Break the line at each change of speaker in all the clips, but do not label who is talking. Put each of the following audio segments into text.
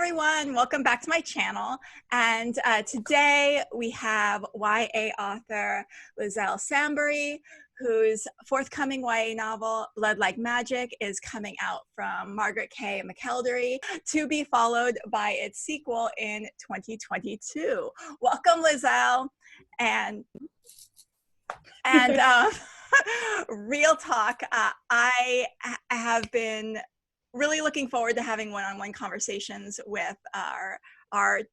everyone, welcome back to my channel. And today we have YA author Liselle Sambury, whose forthcoming YA novel, Blood Like Magic, is coming out from Margaret K. McElderry, to be followed by its sequel in 2022. Welcome, Liselle. And real talk, I have been really looking forward to having one-on-one conversations with our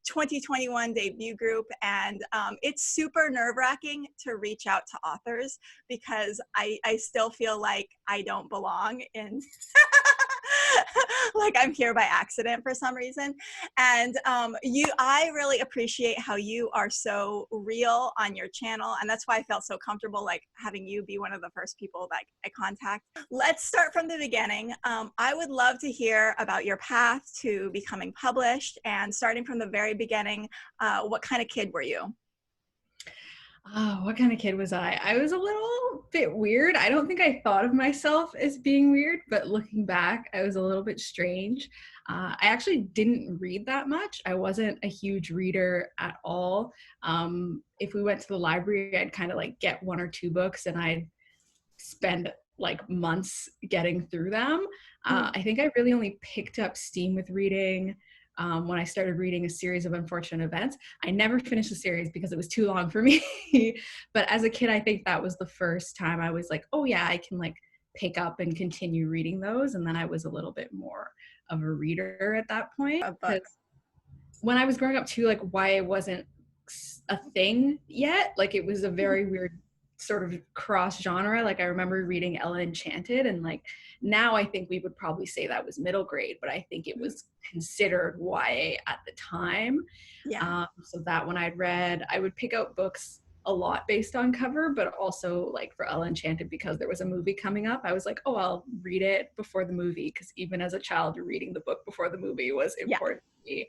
2021 debut group, and it's super nerve-wracking to reach out to authors because I still feel like I don't belong in like I'm here by accident for some reason. And I really appreciate how you are so real on your channel, and that's why I felt so comfortable like having you be one of the first people that I contact. Let's start from the beginning. I would love to hear about your path to becoming published, and starting from the very beginning, what kind of kid were you?
Oh, what kind of kid was I? I was a little bit weird. I don't think I thought of myself as being weird, but looking back, I was a little bit strange. I actually didn't read that much. I wasn't a huge reader at all. If we went to the library, I'd kind of like get one or two books and I'd spend like months getting through them. I think I really only picked up steam with reading when I started reading A Series of Unfortunate Events. I never finished the series because it was too long for me. But as a kid, I think that was the first time I was like, oh yeah, I can like pick up and continue reading those. And then I was a little bit more of a reader at that point. Because when I was growing up too, like YA wasn't a thing yet. Like it was a very weird sort of cross genre. Like I remember reading Ella Enchanted, and like now I think we would probably say that was middle grade, but I think it was considered YA at the time.
Yeah.
So that when I'd read, I would pick out books a lot based on cover, but also like for Ella Enchanted, because there was a movie coming up, I was like, oh, I'll read it before the movie, because even as a child, reading the book before the movie was important to me.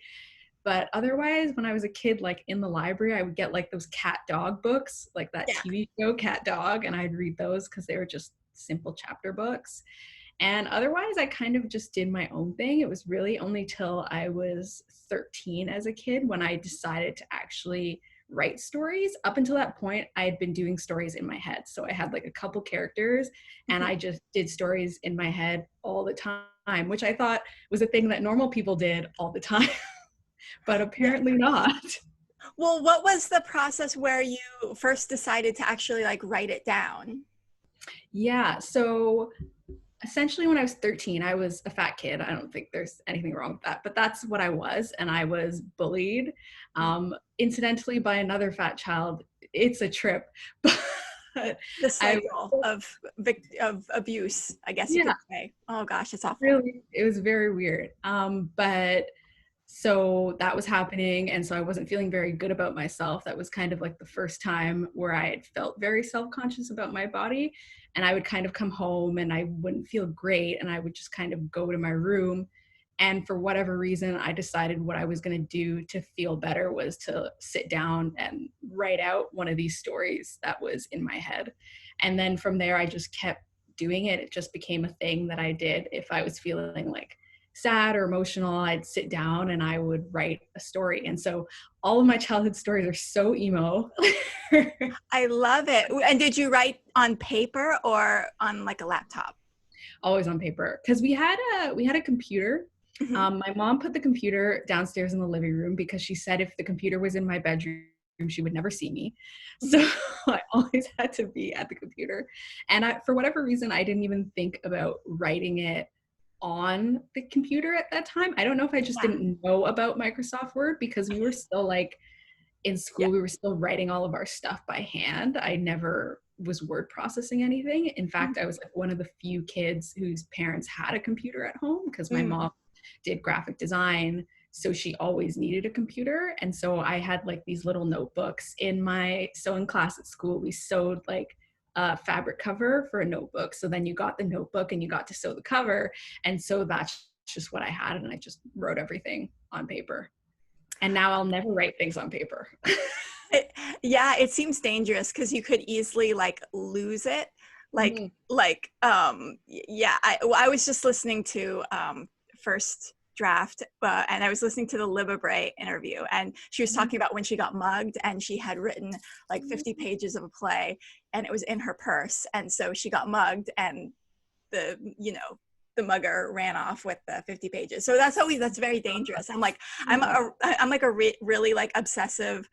But otherwise, when I was a kid, like in the library, I would get like those cat dog books, like that TV show Cat Dog, and I'd read those because they were just simple chapter books. And otherwise, I kind of just did my own thing. It was really only till I was 13 as a kid when I decided to actually write stories. Up until that point, I had been doing stories in my head. So I had like a couple characters, and I just did stories in my head all the time, which I thought was a thing that normal people did all the time. But apparently not.
Well, what was the process where you first decided to actually like write it down?
Yeah, so essentially when I was 13, I was a fat kid. I don't think there's anything wrong with that, but that's what I was. And I was bullied, incidentally, by another fat child. It's a trip. But
the cycle of abuse, I guess you could say. Oh gosh, it's awful.
Really, it was very weird. But so that was happening, and so I wasn't feeling very good about myself. That was kind of like the first time where I had felt very self-conscious about my body, and I would kind of come home and I wouldn't feel great, and I would just kind of go to my room, and for whatever reason I decided what I was going to do to feel better was to sit down and write out one of these stories that was in my head. And then from there I just kept doing it. It just became a thing that I did. If I was feeling like sad or emotional, I'd sit down and I would write a story. And so all of my childhood stories are so emo.
I love it. And did you write on paper or on like a laptop?
Always on paper, because we had a computer. My mom put the computer downstairs in the living room because she said if the computer was in my bedroom, she would never see me. So I always had to be at the computer. And for whatever reason, I didn't even think about writing it on the computer at that time. I don't know if I just didn't know about Microsoft Word, because we were still like in school, we were still writing all of our stuff by hand. I never was word processing anything. In fact, I was like one of the few kids whose parents had a computer at home, because my mom did graphic design, so she always needed a computer. And so I had like these little notebooks in my sewing class at school. We sewed like a fabric cover for a notebook. So then you got the notebook and you got to sew the cover. And so that's just what I had. And I just wrote everything on paper. And now I'll never write things on paper.
It seems dangerous because you could easily like lose it. I was just listening to First draft, and I was listening to the Liba Bray interview, and she was talking about when she got mugged, and she had written like 50 pages of a play, and it was in her purse, and so she got mugged, and the mugger ran off with the 50 pages. So that's very dangerous. I'm like, I'm like a really like obsessive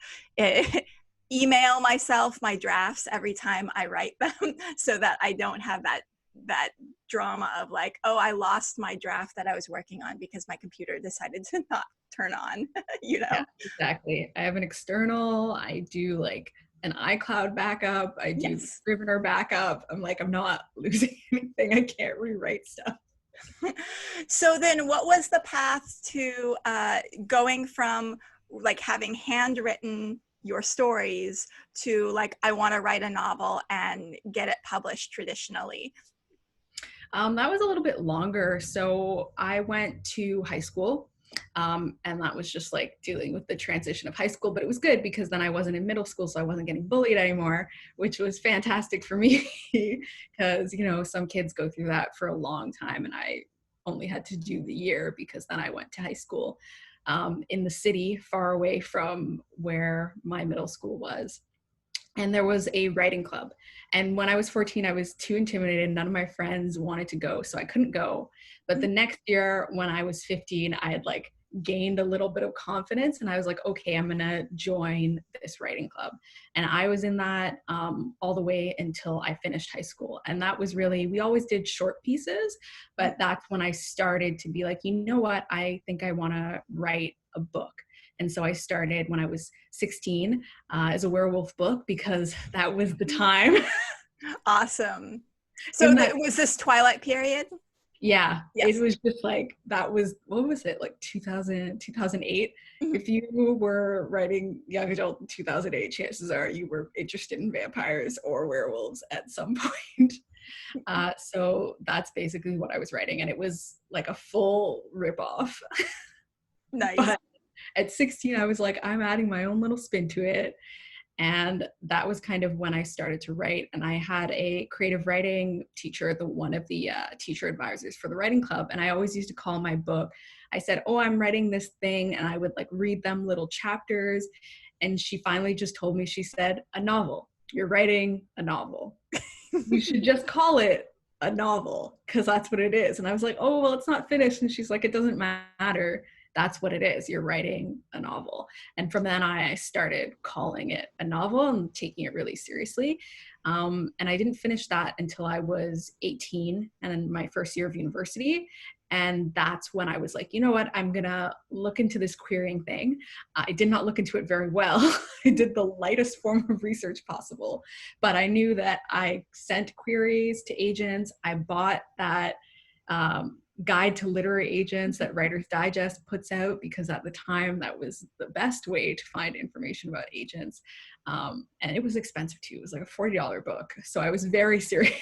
email myself my drafts every time I write them so that I don't have that drama of like, oh, I lost my draft that I was working on because my computer decided to not turn on.
Yeah, exactly. I have an external, I do like an iCloud backup, I do Scrivener backup. I'm like, I'm not losing anything. I can't rewrite stuff.
So then what was the path to going from like having handwritten your stories to like, I want to write a novel and get it published traditionally?
That was a little bit longer. So I went to high school, and that was just like dealing with the transition of high school, but it was good because then I wasn't in middle school, so I wasn't getting bullied anymore, which was fantastic for me because, some kids go through that for a long time, and I only had to do the year because then I went to high school in the city far away from where my middle school was. And there was a writing club. And when I was 14, I was too intimidated. None of my friends wanted to go, so I couldn't go. But the next year, when I was 15, I had like gained a little bit of confidence, and I was like, okay, I'm gonna join this writing club. And I was in that all the way until I finished high school. And that was really, we always did short pieces, but that's when I started to be like, you know what, I think I wanna write a book. And so I started when I was 16 as a werewolf book because that was the time.
Awesome. So was this Twilight period?
Yeah, yes. It was just like, that was, what was it, like 2008? Mm-hmm. If you were writing young adult in 2008, chances are you were interested in vampires or werewolves at some point. So that's basically what I was writing. And it was like a full ripoff.
Nice.
But at 16, I was like, I'm adding my own little spin to it. And that was kind of when I started to write. And I had a creative writing teacher, one of the teacher advisors for the writing club. And I always used to call my book, I said, oh, I'm writing this thing. And I would like read them little chapters. And she finally just told me, she said, a novel. You're writing a novel. You should just call it a novel because that's what it is. And I was like, oh, well, it's not finished. And she's like, it doesn't matter. That's what it is. You're writing a novel. And from then on, I started calling it a novel and taking it really seriously. And I didn't finish that until I was 18 and in my first year of university. And that's when I was like, you know what, I'm going to look into this querying thing. I did not look into it very well. I did the lightest form of research possible, but I knew that I sent queries to agents. I bought that guide to literary agents that Writer's Digest puts out because at the time that was the best way to find information about agents. And it was expensive too. It was like a $40 book. So I was very serious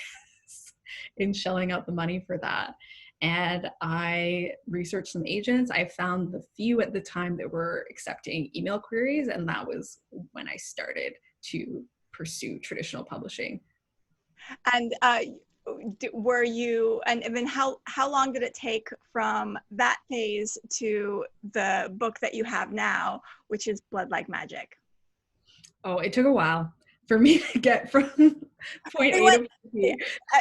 in shelling out the money for that. And I researched some agents. I found the few at the time that were accepting email queries. And that was when I started to pursue traditional publishing.
And were you, and then how long did it take from that phase to the book that you have now, which is Blood Like Magic?
Oh, it took a while for me to get from point A to B.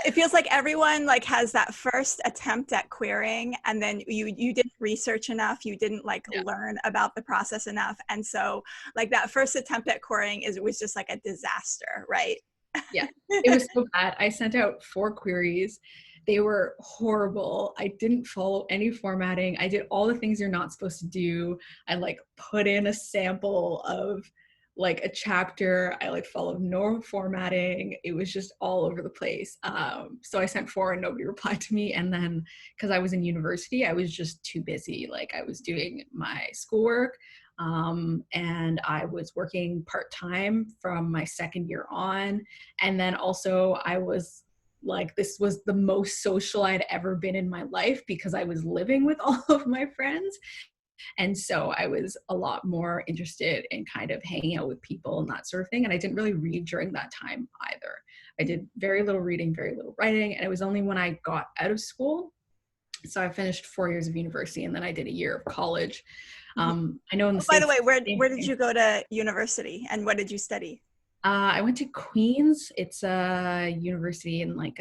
It feels like everyone like has that first attempt at querying, and then you didn't research enough, you didn't learn about the process enough, and so like that first attempt at querying was just like a disaster, right?
Yeah, it was so bad. I sent out 4 queries. They were horrible. I didn't follow any formatting. I did all the things you're not supposed to do. I like put in a sample of like a chapter. I like followed no formatting. It was just all over the place. So I sent 4 and nobody replied to me. And then because I was in university, I was just too busy. Like I was doing my schoolwork. And I was working part-time from my second year on. And then also I was like, this was the most social I'd ever been in my life because I was living with all of my friends. And so I was a lot more interested in kind of hanging out with people and that sort of thing. And I didn't really read during that time either. I did very little reading, very little writing. And it was only when I got out of school So I finished 4 years of university, and then I did a year of college.
Mhm.
I know in the
Oh, by the
States,
way,
it's the same
where did
thing.
you go to university and what did you study?
I went to Queens. It's a university in like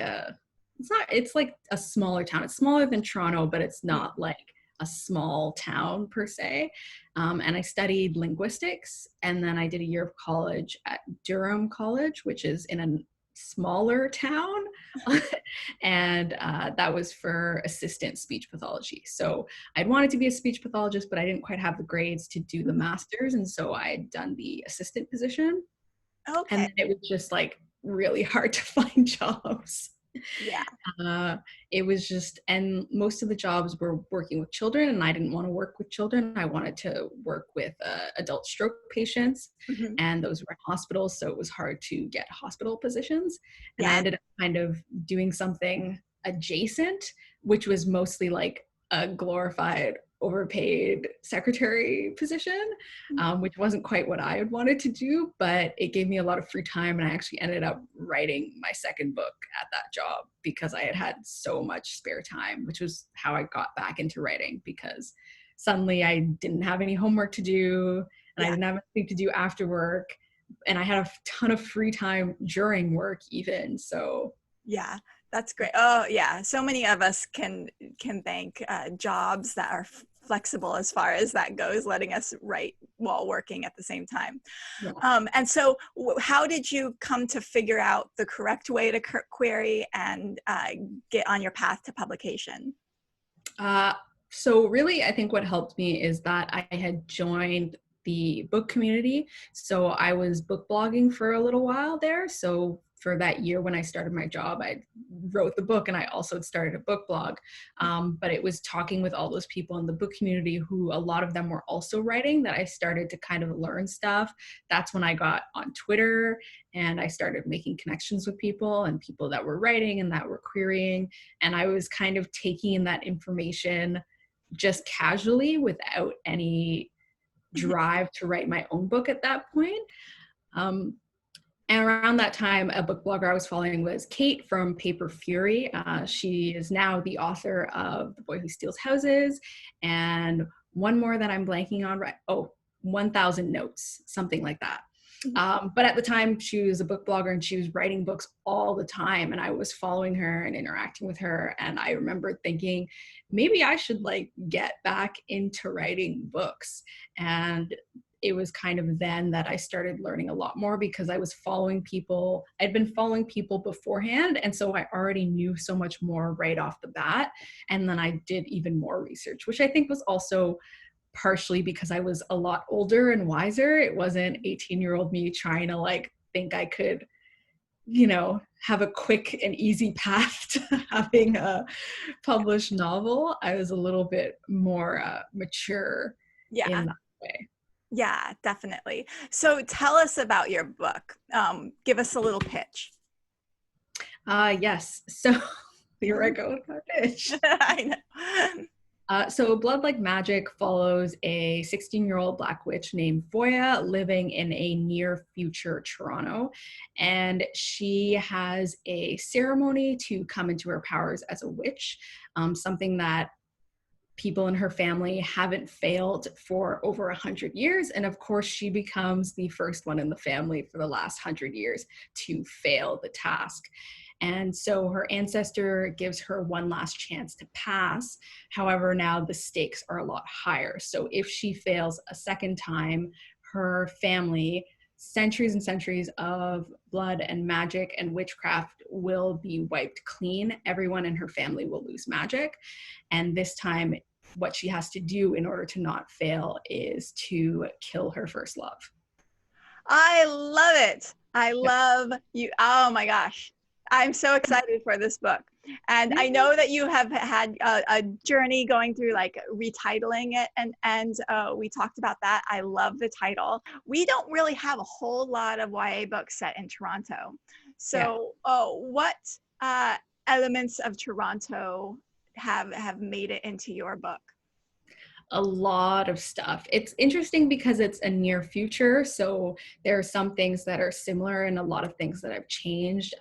it's like a smaller town. It's smaller than Toronto, but it's
Mhm.
not like a small town per se. And I studied linguistics, and then I did a year of college at Durham College, which is in a smaller town. And that was for assistant speech pathology. So I'd wanted to be a speech pathologist, but I didn't quite have the grades to do the
Mhm.
master's. And so I had done the assistant position. And
Okay.
then it was just like really hard to find jobs.
Yeah.
Uh, it was just, and most of the jobs were working with children, and I didn't want to work with children. I wanted to work with adult stroke patients,
Mhm.
and those were in hospitals, so it was hard to get hospital positions. And I
Yeah.
ended up kind of doing something adjacent, which was mostly like a glorified, overpaid secretary position, which wasn't quite what I had wanted to do, but it gave me a lot of free time. And I actually ended up writing my second book at that job because I had had so much spare time, which was how I got back into writing, because suddenly I didn't have any homework to do, and I
Yeah.
didn't have anything to do after work. And I had a ton of free time during work even. So
Yeah, that's great. Oh, yeah. So many of us can thank jobs that are flexible as far as that goes, letting us write while working at the same time.
yeah.
And so, how did you come to figure out the correct way to query and get on your path to publication?
Uh, so really, I think what helped me is that I had joined the book community. So I was book blogging for a little while there. So for that year when I started my job, I wrote the book, and I also started a book blog. But it was talking with all those people in the book community, who a lot of them were also writing, that I started to kind of learn stuff. That's when I got on Twitter, and I started making connections with people and people that were writing and that were querying. And I was kind of taking in that information just casually without any
Mhm.
drive to write my own book at that point. Um, and around that time, a book blogger I was following was Kate from Paper Fury. She is now the author of The Boy Who Steals Houses, and one more that I'm blanking on. Right? Oh, 1,000 Notes, something like that.
Mhm.
But at the time, she was a book blogger, and she was writing books all the time. And I was following her and interacting with her. And I remember thinking, maybe I should like get back into writing books. And it was kind of then that I started learning a lot more, because I was following people. I'd been following people beforehand. And so I already knew so much more right off the bat. And then I did even more research, which I think was also partially because I was a lot older and wiser. It wasn't 18-year-old me trying to like think I could, have a quick and easy path to having a published novel. I was a little bit more mature
Yeah,
in that way.
yeah, definitely. So, tell us about your book. Give us a little pitch.
Yes. So here I go with my pitch.
I know.
So Blood Like Magic follows a 16-year-old Black witch named Foya living in a near future Toronto. And she has a ceremony to come into her powers as a witch, something that people in her family haven't failed for over 100 years. And of course, she becomes the first one in the family for the last 100 years to fail the task. And so her ancestor gives her one last chance to pass. However, now the stakes are a lot higher. So if she fails a second time, her family, centuries and centuries of blood and magic and witchcraft, will be wiped clean. Everyone in her family will lose magic. And this time, what she has to do in order to not fail is to kill her first love.
I love it. I
Yep.
love you. Oh my gosh. I'm so excited for this book. And I know that you have had a journey going through like retitling it, and we talked about that. I love the title. We don't really have a whole lot of YA books set in Toronto.
Yeah.
So, what elements of Toronto have made it into your book?
A lot of stuff. It's interesting because it's a near future. So there are some things that are similar and a lot of things that have changed.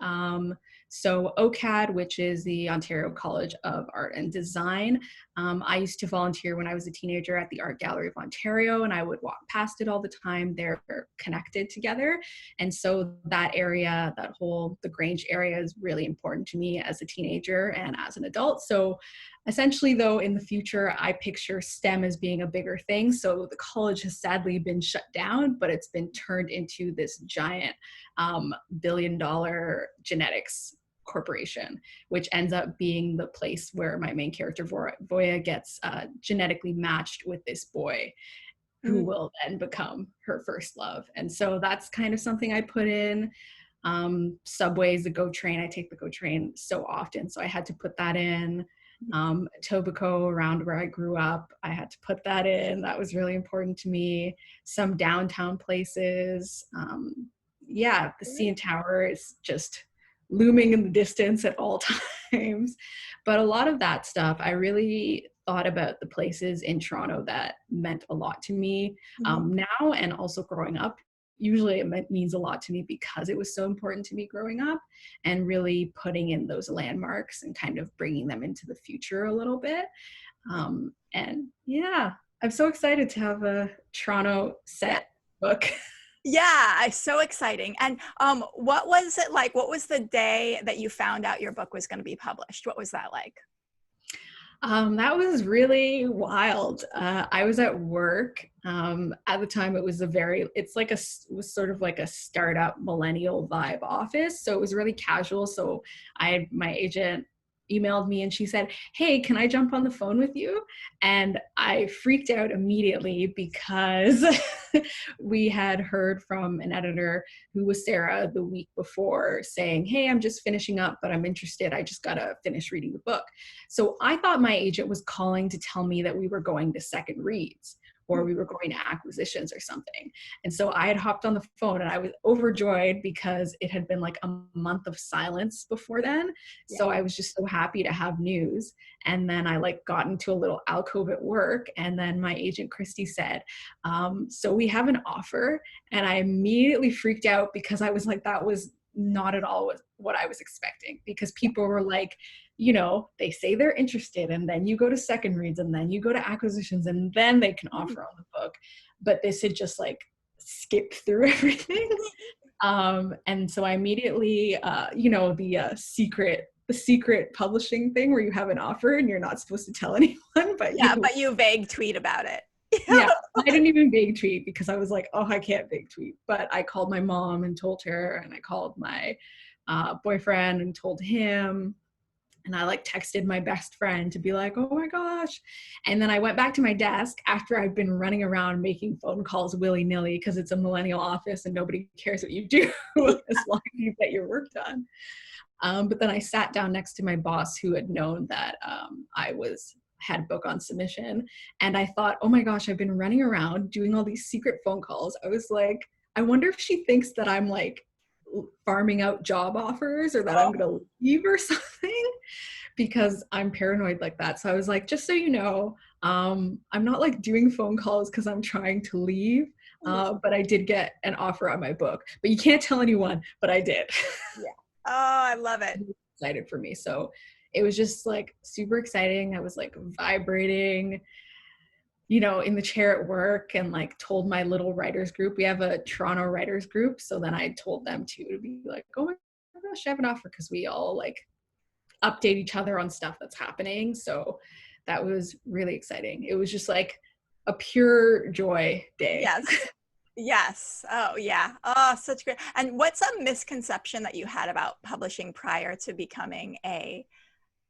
So OCAD, which is the Ontario College of Art and Design, I used to volunteer when I was a teenager at the Art Gallery of Ontario, and I would walk past it all the time. They're connected together. And so that area, the Grange area, is really important to me as a teenager and as an adult. So essentially, though, in the future, I picture STEM as being a bigger thing. So the college has sadly been shut down, but it's been turned into this giant billion-dollar genetics corporation, which ends up being the place where my main character, Voya, gets genetically matched with this boy who will then become her first love. And so that's kind of something I put in. Subways, the GO train, I take the GO train so often, so I had to put that in. Etobicoke, around where I grew up, I had to put that in. That was really important to me. Some downtown places. The CN Tower is just looming in the distance at all times. But a lot of that stuff, I really thought about the places in Toronto that meant a lot to me now, and also growing up. Usually it means a lot to me because it was so important to me growing up, and really putting in those landmarks and kind of bringing them into the future a little bit. And yeah, I'm so excited to have a Toronto set book.
Yeah, it's so exciting. And what was it like? What was the day that you found out your book was going to be published? What was that like?
That was really wild. I was at work. At the time, it was sort of like a startup millennial vibe office. So it was really casual. So my agent emailed me and she said, "Hey, can I jump on the phone with you?" And I freaked out immediately because we had heard from an editor who was Sarah the week before saying, "Hey, I'm just finishing up, but I'm interested. I just got to finish reading the book." So I thought my agent was calling to tell me that we were going to second reads, or we were going to acquisitions or something. And so I had hopped on the phone and I was overjoyed because it had been like a month of silence before then. Yeah. So I was just so happy to have news. And then I got into a little alcove at work, and then my agent Christy said, "So we have an offer." And I immediately freaked out because I was like, that was not at all what I was expecting, because people were like, they say they're interested, and then you go to second reads, and then you go to acquisitions, and then they can offer on the book. But this had just skipped through everything. And so I immediately, the secret publishing thing where you have an offer and you're not supposed to tell anyone, but
you vague tweet about it.
Yeah, I didn't even vague tweet because I was like, oh, I can't vague tweet. But I called my mom and told her, and I called my boyfriend and told him. And I texted my best friend to be like, "Oh my gosh." And then I went back to my desk after I've been running around making phone calls willy-nilly, because it's a millennial office and nobody cares what you do as long as you get your work done. But then I sat down next to my boss, who had known that I had a book on submission. And I thought, oh my gosh, I've been running around doing all these secret phone calls. I was like, I wonder if she thinks that I'm farming out job offers, or that I'm going to leave or something, because I'm paranoid like that. So I was like, just so you know, I'm not doing phone calls because I'm trying to leave, but I did get an offer on my book, but you can't tell anyone, but I did.
Yeah. Oh, I love it.
Excited for me. So it was just super exciting. I was vibrating, in the chair at work, and told my little writers group. We have a Toronto writers group. So then I told them to be like, "Oh my gosh, I have an offer," because we all update each other on stuff that's happening. So that was really exciting. It was just a pure joy day.
Yes. Oh yeah. Oh, such great. And what's a misconception that you had about publishing prior to becoming a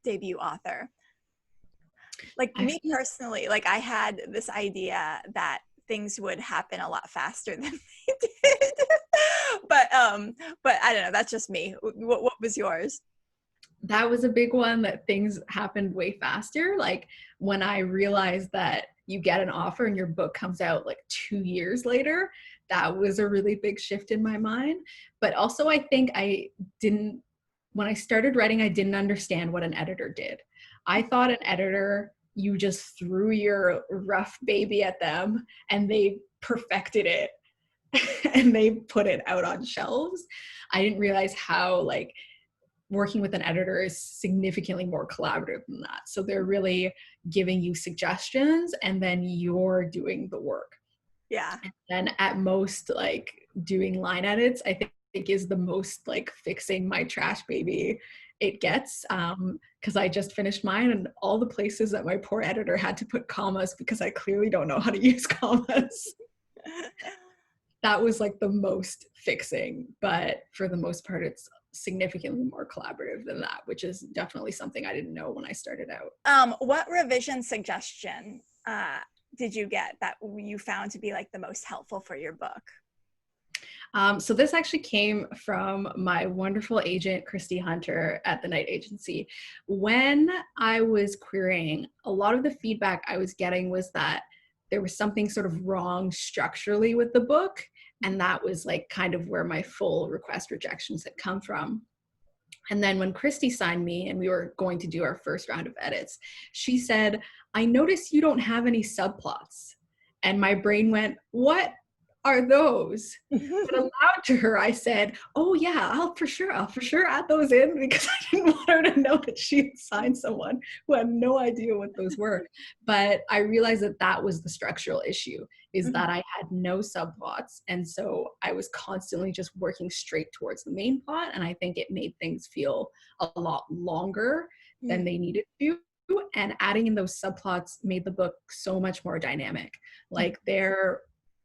debut author? Me personally, I had this idea that things would happen a lot faster than they did. But I don't know, that's just me. What was yours?
That was a big one, that things happened way faster. When I realized that you get an offer and your book comes out 2 years later, that was a really big shift in my mind. But also I think when I started writing, I didn't understand what an editor did. I thought an editor, you just threw your rough baby at them and they perfected it and they put it out on shelves. I didn't realize how working with an editor is significantly more collaborative than that. So they're really giving you suggestions and then you're doing the work.
Yeah.
And then at most, like doing line edits, I think is the most like fixing my trash baby it gets. Because I just finished mine and all the places that my poor editor had to put commas because I clearly don't know how to use commas. That was like the most fixing, but for the most part, it's significantly more collaborative than that, which is definitely something I didn't know when I started out.
What revision suggestion did you get that you found to be like the most helpful for your book?
So this actually came from my wonderful agent, Christy Hunter at the Night Agency. When I was querying, a lot of the feedback I was getting was that there was something sort of wrong structurally with the book. And that was like kind of where my full request rejections had come from. And then when Christy signed me and we were going to do our first round of edits, she said, I noticed you don't have any subplots. And my brain went, what are those? But aloud to her, I said, oh yeah, I'll for sure add those in, because I didn't want her to know that she had signed someone who had no idea what those were. But I realized that that was the structural issue, is that I had no subplots. And so I was constantly just working straight towards the main plot. And I think it made things feel a lot longer than they needed to. And adding in those subplots made the book so much more dynamic. Like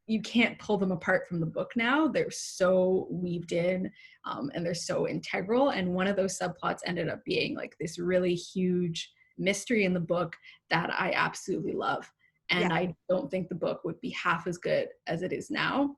you can't pull them apart from the book now. They're so weaved in and they're so integral. And one of those subplots ended up being like this really huge mystery in the book that I absolutely love. And I don't think the book would be half as good as it is now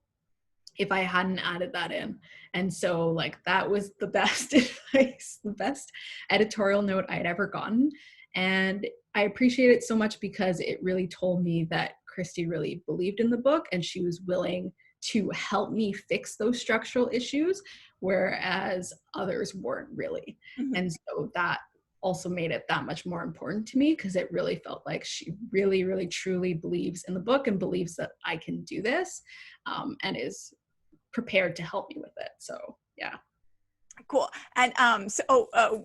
if I hadn't added that in. And so like that was the best advice, the best editorial note I'd ever gotten. And I appreciate it so much because it really told me that Christy really believed in the book and she was willing to help me fix those structural issues, whereas others weren't really. And so that also made it that much more important to me, because it really felt like she really, really, truly believes in the book and believes that I can do this, and is prepared to help me with it. So yeah.
Cool. And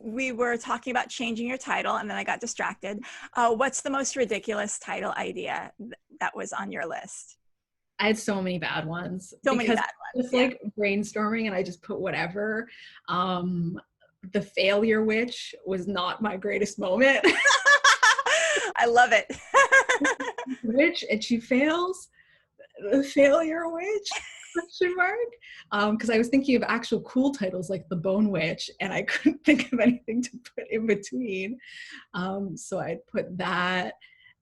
we were talking about changing your title and then I got distracted. What's the most ridiculous title idea that was on your list?
I had so many bad ones. Just like brainstorming and I just put whatever. The Failure Witch was not my greatest moment.
I love it.
Witch and she fails. The Failure Witch? Question mark? Because I was thinking of actual cool titles like The Bone Witch, and I couldn't think of anything to put in between. So I'd put that,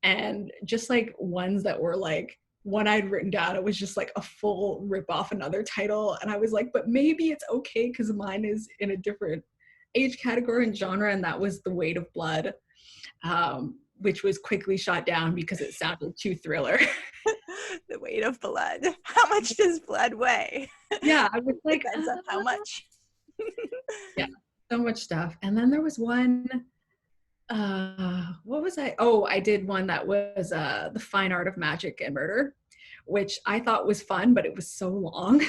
and just like ones that were like, one I'd written down, it was just like a full rip off another title, and I was like, but maybe it's okay because mine is in a different age category and genre, and that was The Weight of Blood, which was quickly shot down because it sounded too thriller.
The Weight of Blood. How much does blood weigh?
Yeah, I was like,
depends on how much.
Yeah, so much stuff. And then there was one, what was I? Oh, I did one that was The Fine Art of Magic and Murder, which I thought was fun, but it was so long.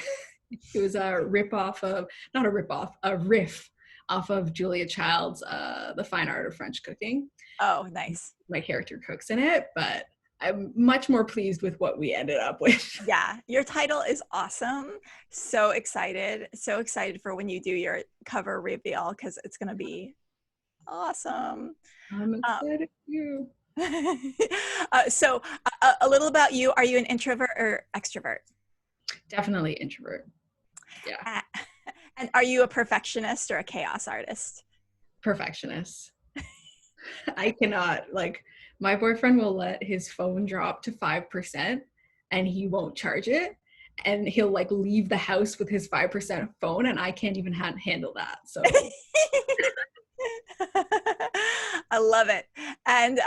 It was a riff off of Julia Child's The Fine Art of French Cooking.
Oh, nice.
My character cooks in it, but I'm much more pleased with what we ended up with.
Yeah, your title is awesome. So excited for when you do your cover reveal, because it's going to be awesome.
I'm excited for you.
So a little about you. Are you an introvert or extrovert?
Definitely introvert. Yeah.
And are you a perfectionist or a chaos artist?
Perfectionist. I cannot, like, my boyfriend will let his phone drop to 5% and he won't charge it. And he'll like leave the house with his 5% phone and I can't even handle that. So
I love it. And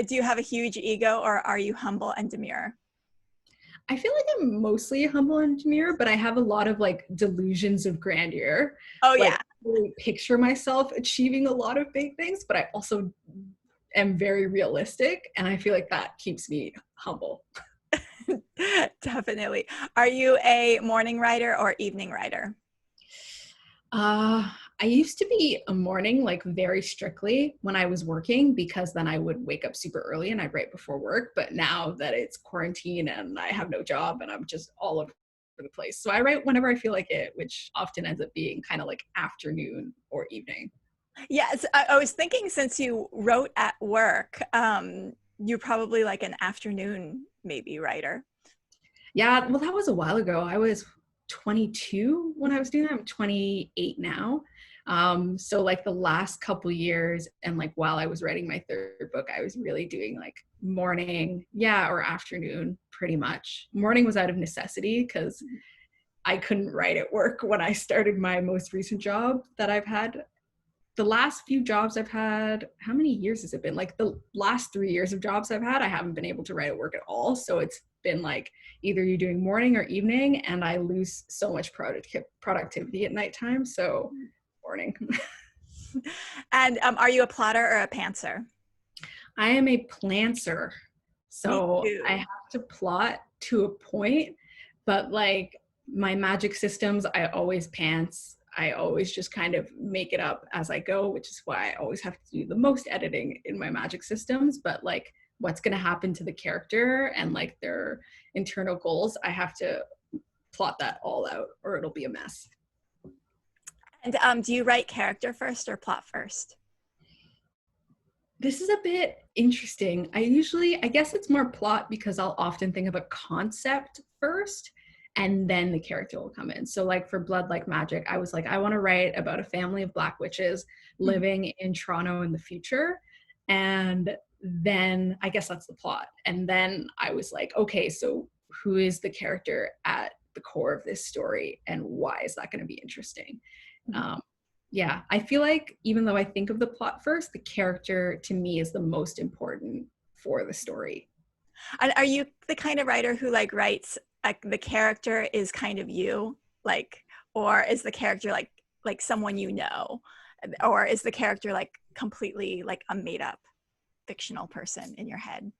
do you have a huge ego or are you humble and demure?
I feel like I'm mostly humble and demure, but I have a lot of like delusions of grandeur.
Oh yeah.
Like, I really picture myself achieving a lot of big things, but I also am very realistic, and I feel like that keeps me humble.
Definitely. Are you a morning writer or evening writer?
I I used to be a morning, like very strictly when I was working, because then I would wake up super early and I'd write before work. But now that it's quarantine and I have no job and I'm just all over the place. So I write whenever I feel like it, which often ends up being kind of like afternoon or evening.
Yes, I was thinking since you wrote at work, you're probably like an afternoon maybe writer.
Yeah, well, that was a while ago. I was 22 when I was doing that. I'm 28 now. So like the last couple years and like while I was writing my third book, I was really doing like morning, yeah, or afternoon pretty much. Morning was out of necessity because I couldn't write at work when I started my most recent job that I've had. The last few jobs I've had, how many years has it been? Like the last 3 years of jobs I've had, I haven't been able to write at work at all. So it's been like either you're doing morning or evening, and I lose so much productivity at nighttime. So morning.
And are you a plotter or a pantser?
I am a planter.
Me
So I
too.
have to plot to a point, but like my magic systems, I always pants. I always just kind of make it up as I go, which is why I always have to do the most editing in my magic systems. But like what's going to happen to the character and like their internal goals, I have to plot that all out or it'll be a mess.
And do you write character first or plot first?
This is a bit interesting. I guess it's more plot because I'll often think of a concept first and then the character will come in. So like for Blood Like Magic, I was like, I want to write about a family of Black witches living in Toronto in the future. And then I guess that's the plot. And then I was like, okay, so who is the character at the core of this story and why is that going to be interesting? Um, yeah, I feel like even though I think of the plot first, the character to me is the most important for the story.
And are you the kind of writer who like writes like the character is kind of you, like, or is the character like someone you know, or is the character like completely like a made up fictional person in your head?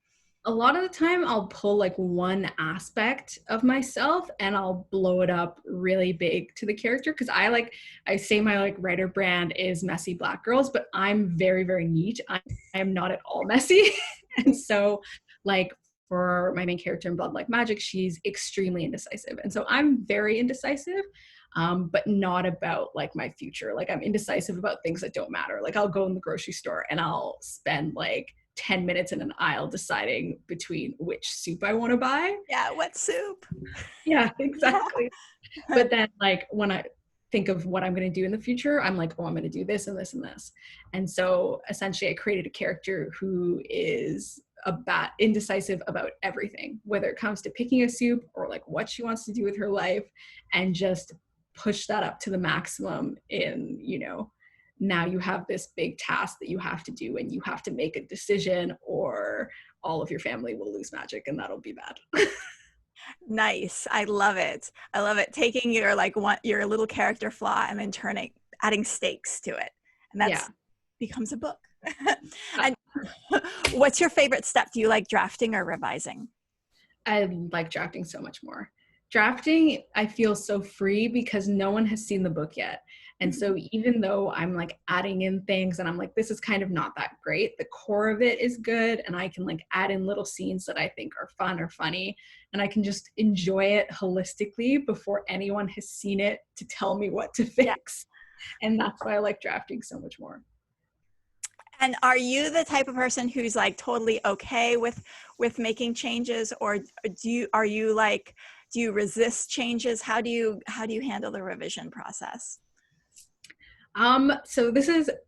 A lot of the time I'll pull like one aspect of myself and I'll blow it up really big to the character because I say my like writer brand is messy Black girls, but I'm very, very neat. I am not at all messy. And so like for my main character in Blood Like Magic, she's extremely indecisive. And so I'm very indecisive, but not about like my future. Like I'm indecisive about things that don't matter. Like I'll go in the grocery store and I'll spend like 10 minutes in an aisle deciding between which soup I want to buy.
Yeah, what soup?
Yeah, exactly. But then like when I think of what I'm going to do in the future, I'm like, oh, I'm going to do this and this and this. And so essentially I created a character who is indecisive about everything, whether it comes to picking a soup or like what she wants to do with her life, and just push that up to the maximum in, now you have this big task that you have to do and you have to make a decision or all of your family will lose magic and that'll be bad.
Nice. I love it. I love it. Taking your like your little character flaw and then adding stakes to it. And
Yeah.
that's becomes a book. And what's your favorite step? Do you like drafting or revising?
I like drafting so much more. Drafting, I feel so free because no one has seen the book yet. And so even though I'm like adding in things and I'm like, this is kind of not that great, the core of it is good. And I can like add in little scenes that I think are fun or funny. And I can just enjoy it holistically before anyone has seen it to tell me what to fix. Yeah. And that's why I like drafting so much more.
And are you the type of person who's like totally okay with making changes, or do you resist changes? How do you handle the revision process?
So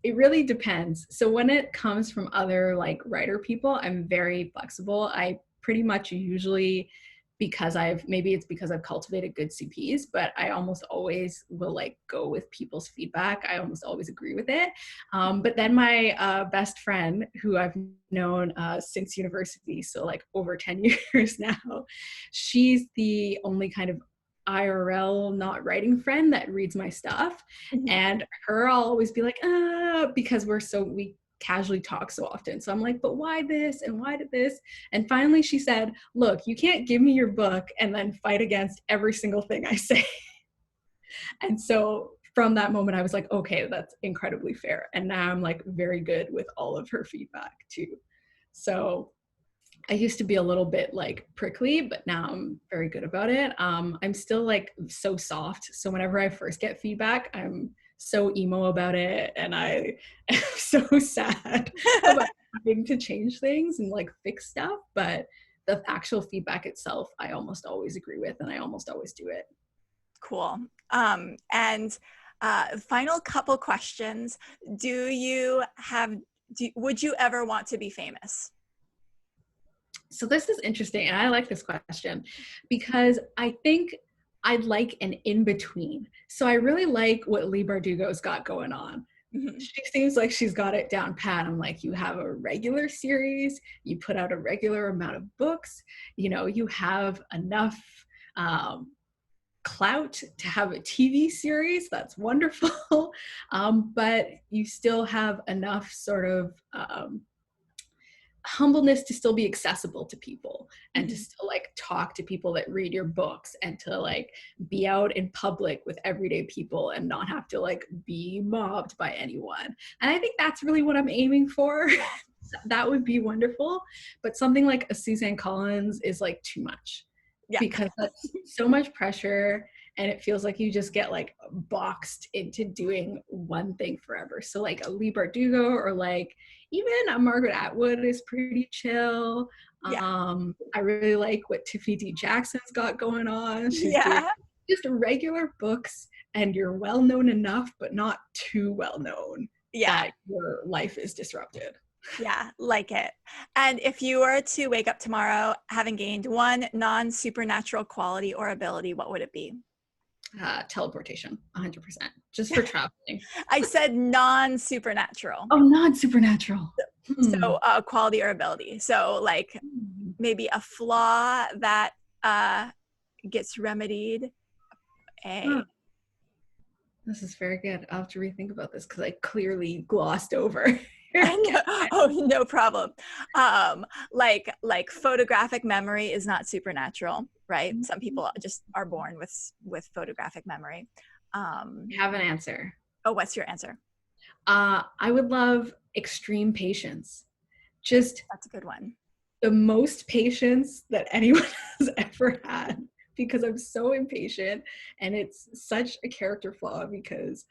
it really depends. So when it comes from other like writer people, I'm very flexible. I pretty much usually, maybe it's because I've cultivated good CPs, but I almost always will like go with people's feedback. I almost always agree with it. But then my best friend, who I've known since university, so like over 10 years now, she's the only kind of IRL not writing friend that reads my stuff. And her, I'll always be like, because we casually talk so often. So I'm like, but why this and why did this? And finally she said, look, you can't give me your book and then fight against every single thing I say. And so from that moment, I was like, okay, that's incredibly fair. And now I'm like very good with all of her feedback too. So I used to be a little bit like prickly, but now I'm very good about it. I'm still like so soft. So whenever I first get feedback, I'm so emo about it. And I am so sad about having to change things and like fix stuff. But the actual feedback itself, I almost always agree with, and I almost always do it.
Cool. And final couple questions. Would you ever want to be famous?
So this is interesting, and I like this question because I think I'd like an in-between. So I really like what Leigh Bardugo's got going on.
Mhm.
She seems like she's got it down pat. I'm like, you have a regular series, you put out a regular amount of books, you have enough clout to have a TV series. That's wonderful. But you still have enough sort of humbleness to still be accessible to people and to still like talk to people that read your books and to like be out in public with everyday people and not have to like be mobbed by anyone. And I think that's really what I'm aiming for. That would be wonderful. But something like a Suzanne Collins is like too much.
Yeah.
Because that's so much pressure, and it feels like you just get like boxed into doing one thing forever. So like a Leigh Bardugo or like even a Margaret Atwood is pretty chill.
Yeah.
I really like what Tiffany D. Jackson's got going on. She's doing
Yeah.
just regular books, and you're well known enough, but not too well known
Yeah.
that your life is disrupted.
Yeah, like it. And if you were to wake up tomorrow having gained one non-supernatural quality or ability, what would it be?
Teleportation, 100%, just for traveling.
I said non-supernatural.
Oh, non-supernatural.
So quality or ability. So like maybe a flaw that gets remedied.
This is very good. I'll have to rethink about this because I clearly glossed over.
Oh, no problem. Like photographic memory is not supernatural, right? Some people just are born with photographic memory.
I have an answer.
Oh, what's your answer?
I would love extreme patience. Just
That's a good one.
the most patience that anyone has ever had, because I'm so impatient, and it's such a character flaw because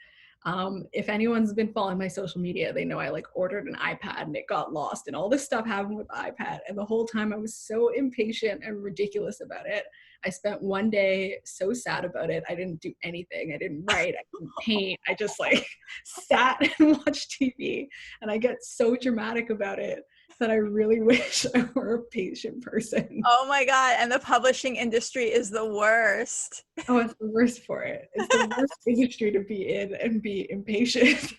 if anyone's been following my social media, they know I like ordered an iPad and it got lost and all this stuff happened with the iPad. And the whole time I was so impatient and ridiculous about it. I spent one day so sad about it. I didn't do anything. I didn't write. I didn't paint. I just like sat and watched TV. And I get so dramatic about it that I really wish I were a patient person.
Oh my God. And the publishing industry is the worst.
Oh, it's the worst for it. It's the worst industry to be in and be impatient.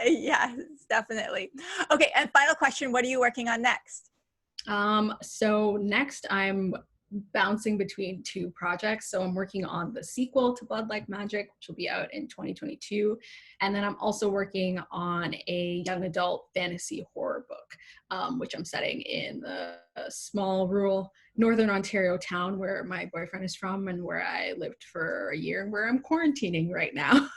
Yes, definitely. Okay. And final question. What are you working on next?
So next I'm bouncing between two projects. So I'm working on the sequel to Blood Like Magic, which will be out in 2022. And then I'm also working on a young adult fantasy horror book, which I'm setting in a small rural Northern Ontario town where my boyfriend is from and where I lived for a year and where I'm quarantining right now.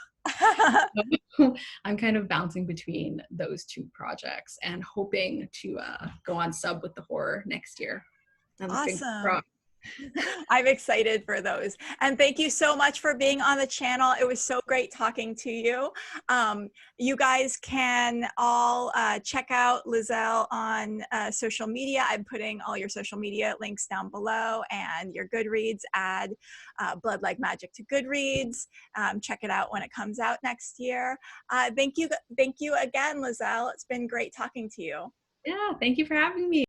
I'm kind of bouncing between those two projects and hoping to go on sub with the horror next year.
Awesome. I'm excited for those. And thank you so much for being on the channel. It was so great talking to you. You guys can all check out Liselle on social media. I'm putting all your social media links down below, and your Goodreads, add Blood Like Magic to Goodreads. Check it out when it comes out next year. Thank you again, Liselle. It's been great talking to you.
Yeah, thank you for having me.